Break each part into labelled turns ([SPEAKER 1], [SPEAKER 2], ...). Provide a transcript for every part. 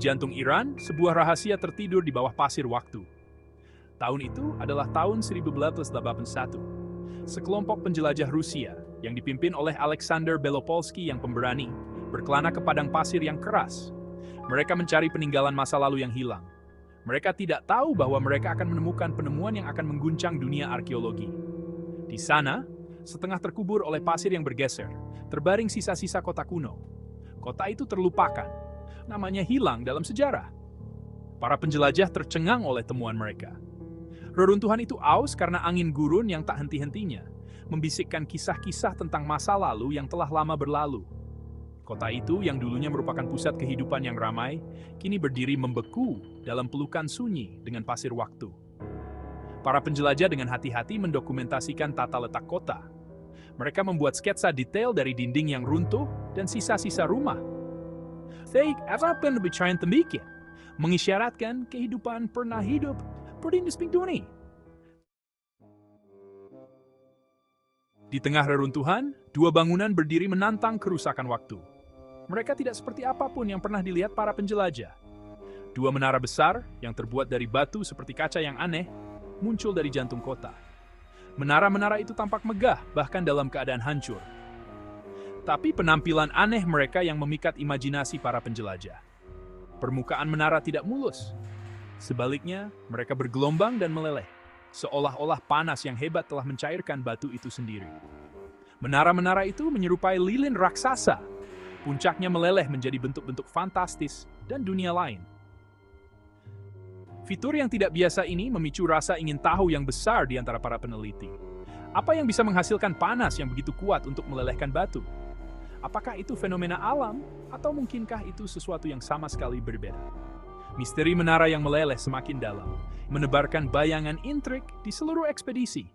[SPEAKER 1] jantung Iran, sebuah rahasia tertidur di bawah pasir waktu. Tahun itu adalah tahun 1881. Sekelompok penjelajah Rusia yang dipimpin oleh Alexander Belopolsky yang pemberani berkelana ke padang pasir yang keras. Mereka mencari peninggalan masa lalu yang hilang. Mereka tidak tahu bahwa mereka akan menemukan penemuan yang akan mengguncang dunia arkeologi. Di sana, setengah terkubur oleh pasir yang bergeser, terbaring sisa-sisa kota kuno. Kota itu terlupakan. Namanya hilang dalam sejarah. Para penjelajah tercengang oleh temuan mereka. Reruntuhan itu aus karena angin gurun yang tak henti-hentinya, membisikkan kisah-kisah tentang masa lalu yang telah lama berlalu. Kota itu yang dulunya merupakan pusat kehidupan yang ramai, kini berdiri membeku dalam pelukan sunyi dengan pasir waktu. Para penjelajah dengan hati-hati mendokumentasikan tata letak kota. Mereka membuat sketsa detail dari dinding yang runtuh dan sisa-sisa rumah. They akan berbicara demikian, mengisyaratkan kehidupan pernah hidup pada dunia. Di tengah reruntuhan, dua bangunan berdiri menantang kerusakan waktu. Mereka tidak seperti apapun yang pernah dilihat para penjelajah. Dua menara besar yang terbuat dari batu seperti kaca yang aneh muncul dari jantung kota. Menara-menara itu tampak megah, bahkan dalam keadaan hancur. Tapi penampilan aneh mereka yang memikat imajinasi para penjelajah. Permukaan menara tidak mulus. Sebaliknya, mereka bergelombang dan meleleh, seolah-olah panas yang hebat telah mencairkan batu itu sendiri. Menara-menara itu menyerupai lilin raksasa. Puncaknya meleleh menjadi bentuk-bentuk fantastis dan dunia lain. Fitur yang tidak biasa ini memicu rasa ingin tahu yang besar di antara para peneliti. Apa yang bisa menghasilkan panas yang begitu kuat untuk melelehkan batu? Apakah itu fenomena alam, atau mungkinkah itu sesuatu yang sama sekali berbeda? Misteri menara yang meleleh semakin dalam, menebarkan bayangan intrik di seluruh ekspedisi.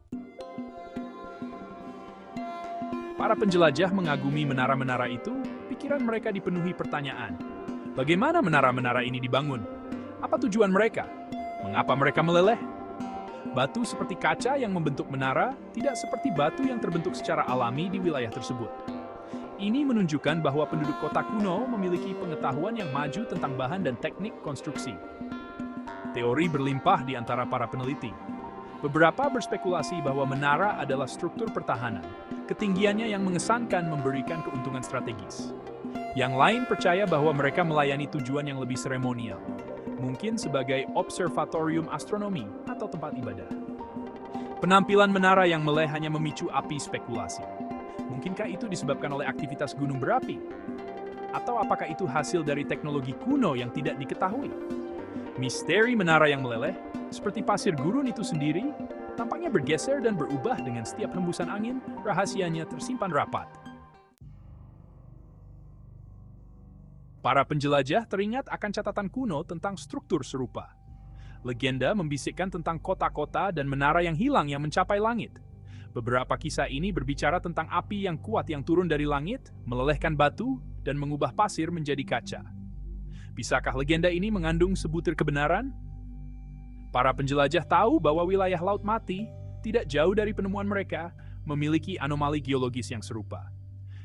[SPEAKER 1] Para penjelajah mengagumi menara-menara itu, pikiran mereka dipenuhi pertanyaan. Bagaimana menara-menara ini dibangun? Apa tujuan mereka? Mengapa mereka meleleh? Batu seperti kaca yang membentuk menara tidak seperti batu yang terbentuk secara alami di wilayah tersebut. Ini menunjukkan bahwa penduduk kota kuno memiliki pengetahuan yang maju tentang bahan dan teknik konstruksi. Teori berlimpah di antara para peneliti. Beberapa berspekulasi bahwa menara adalah struktur pertahanan. Ketinggiannya yang mengesankan memberikan keuntungan strategis. Yang lain percaya bahwa mereka melayani tujuan yang lebih seremonial. Mungkin sebagai observatorium astronomi atau tempat ibadah. Penampilan menara yang meleleh hanya memicu api spekulasi. Mungkinkah itu disebabkan oleh aktivitas gunung berapi? Atau apakah itu hasil dari teknologi kuno yang tidak diketahui? Misteri menara yang meleleh, seperti pasir gurun itu sendiri, tampaknya bergeser dan berubah dengan setiap hembusan angin, rahasianya tersimpan rapat. Para penjelajah teringat akan catatan kuno tentang struktur serupa. Legenda membisikkan tentang kota-kota dan menara yang hilang yang mencapai langit. Beberapa kisah ini berbicara tentang api yang kuat yang turun dari langit, melelehkan batu, dan mengubah pasir menjadi kaca. Bisakah legenda ini mengandung sebutir kebenaran? Para penjelajah tahu bahwa wilayah Laut Mati, tidak jauh dari penemuan mereka, memiliki anomali geologis yang serupa.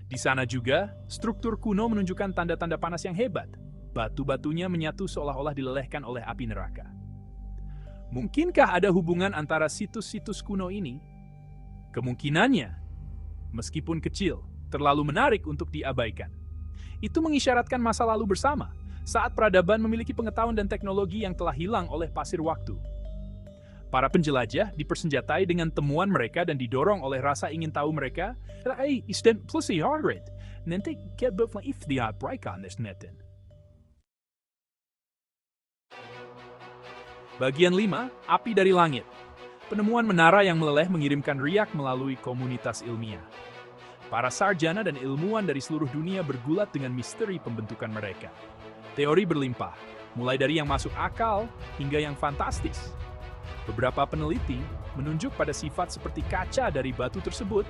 [SPEAKER 1] Di sana juga, struktur kuno menunjukkan tanda-tanda panas yang hebat. Batu-batunya menyatu seolah-olah dilelehkan oleh api neraka. Mungkinkah ada hubungan antara situs-situs kuno ini? Kemungkinannya, meskipun kecil, terlalu menarik untuk diabaikan. Itu mengisyaratkan masa lalu bersama, saat peradaban memiliki pengetahuan dan teknologi yang telah hilang oleh pasir waktu. Para penjelajah dipersenjatai dengan temuan mereka dan didorong oleh rasa ingin tahu mereka. Bagian 5, api dari langit. Penemuan menara yang meleleh mengirimkan riak melalui komunitas ilmiah. Para sarjana dan ilmuwan dari seluruh dunia bergulat dengan misteri pembentukan mereka. Teori berlimpah, mulai dari yang masuk akal hingga yang fantastis. Beberapa peneliti menunjuk pada sifat seperti kaca dari batu tersebut,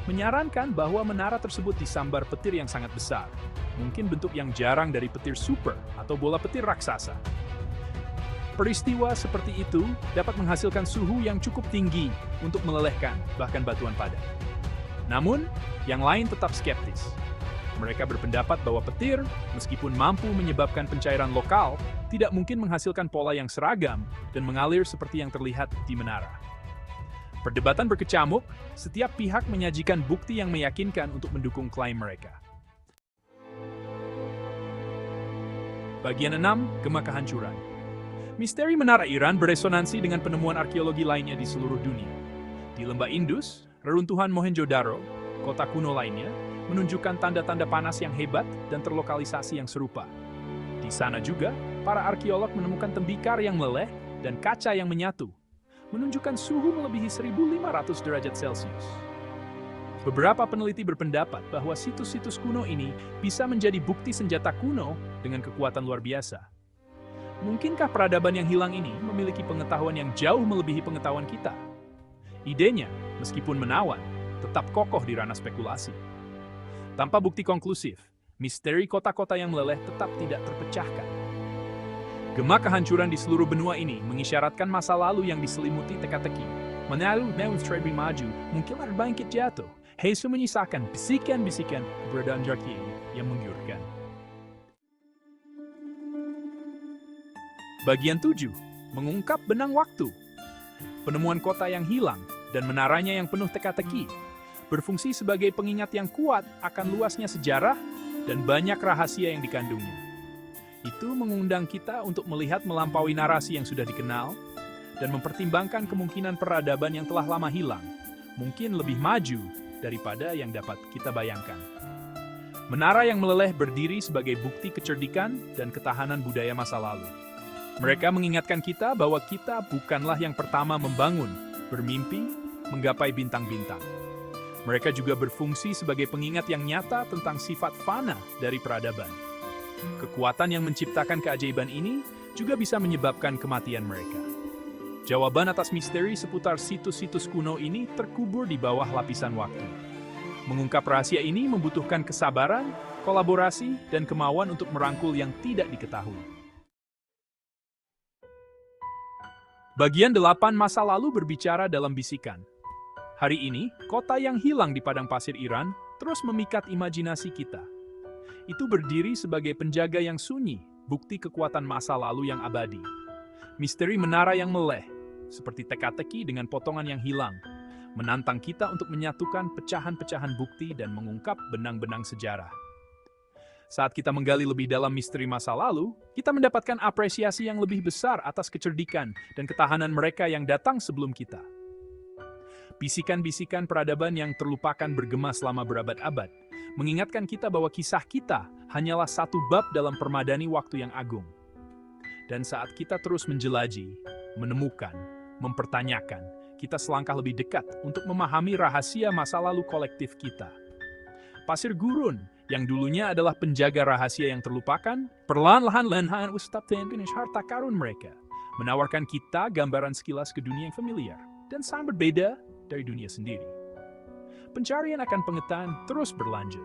[SPEAKER 1] menyarankan bahwa menara tersebut disambar petir yang sangat besar, mungkin bentuk yang jarang dari petir super atau bola petir raksasa. Peristiwa seperti itu dapat menghasilkan suhu yang cukup tinggi untuk melelehkan bahkan batuan padat. Namun, yang lain tetap skeptis. Mereka berpendapat bahwa petir, meskipun mampu menyebabkan pencairan lokal, tidak mungkin menghasilkan pola yang seragam dan mengalir seperti yang terlihat di menara. Perdebatan berkecamuk, setiap pihak menyajikan bukti yang meyakinkan untuk mendukung klaim mereka. Bagian 6. Gema kehancuran. Misteri menara Iran beresonansi dengan penemuan arkeologi lainnya di seluruh dunia. Di lembah Indus, reruntuhan Mohenjo-daro, kota kuno lainnya, menunjukkan tanda-tanda panas yang hebat dan terlokalisasi yang serupa. Di sana juga, para arkeolog menemukan tembikar yang meleleh dan kaca yang menyatu, menunjukkan suhu melebihi 1.500 derajat Celcius. Beberapa peneliti berpendapat bahwa situs-situs kuno ini bisa menjadi bukti senjata kuno dengan kekuatan luar biasa. Mungkinkah peradaban yang hilang ini memiliki pengetahuan yang jauh melebihi pengetahuan kita? Idenya, meskipun menawan, tetap kokoh di ranah spekulasi. Tanpa bukti konklusif, misteri kota-kota yang meleleh tetap tidak terpecahkan. Gema kehancuran di seluruh benua ini mengisyaratkan masa lalu yang diselimuti teka-teki. Menaruh demonstrasi maju, mungkin bangkit jatuh. Hesu menyisakan bisikan-bisikan keberadaan Jarki yang menggiurkan. Bagian 7. Mengungkap benang waktu. Penemuan kota yang hilang dan menaranya yang penuh teka-teki berfungsi sebagai pengingat yang kuat akan luasnya sejarah dan banyak rahasia yang dikandungnya. Itu mengundang kita untuk melihat melampaui narasi yang sudah dikenal dan mempertimbangkan kemungkinan peradaban yang telah lama hilang, mungkin lebih maju daripada yang dapat kita bayangkan. Menara yang meleleh berdiri sebagai bukti kecerdikan dan ketahanan budaya masa lalu. Mereka mengingatkan kita bahwa kita bukanlah yang pertama membangun, bermimpi, menggapai bintang-bintang. Mereka juga berfungsi sebagai pengingat yang nyata tentang sifat fana dari peradaban. Kekuatan yang menciptakan keajaiban ini juga bisa menyebabkan kematian mereka. Jawaban atas misteri seputar situs-situs kuno ini terkubur di bawah lapisan waktu. Mengungkap rahasia ini membutuhkan kesabaran, kolaborasi, dan kemauan untuk merangkul yang tidak diketahui. Bagian 8. Masa lalu berbicara dalam bisikan. Hari ini, kota yang hilang di padang pasir Iran terus memikat imajinasi kita. Itu berdiri sebagai penjaga yang sunyi, bukti kekuatan masa lalu yang abadi. Misteri menara yang meleleh, seperti teka-teki dengan potongan yang hilang, menantang kita untuk menyatukan pecahan-pecahan bukti dan mengungkap benang-benang sejarah. Saat kita menggali lebih dalam misteri masa lalu, kita mendapatkan apresiasi yang lebih besar atas kecerdikan dan ketahanan mereka yang datang sebelum kita. Bisikan-bisikan peradaban yang terlupakan bergema selama berabad-abad, mengingatkan kita bahwa kisah kita hanyalah satu bab dalam permadani waktu yang agung. Dan saat kita terus menjelaji, menemukan, mempertanyakan, kita selangkah lebih dekat untuk memahami rahasia masa lalu kolektif kita. Pasir gurun, yang dulunya adalah penjaga rahasia yang terlupakan, perlahan-lahan ustapten finish harta karun mereka, menawarkan kita gambaran sekilas ke dunia yang familiar dan sangat berbeda dari dunia sendiri. Pencarian akan pengetahuan terus berlanjut.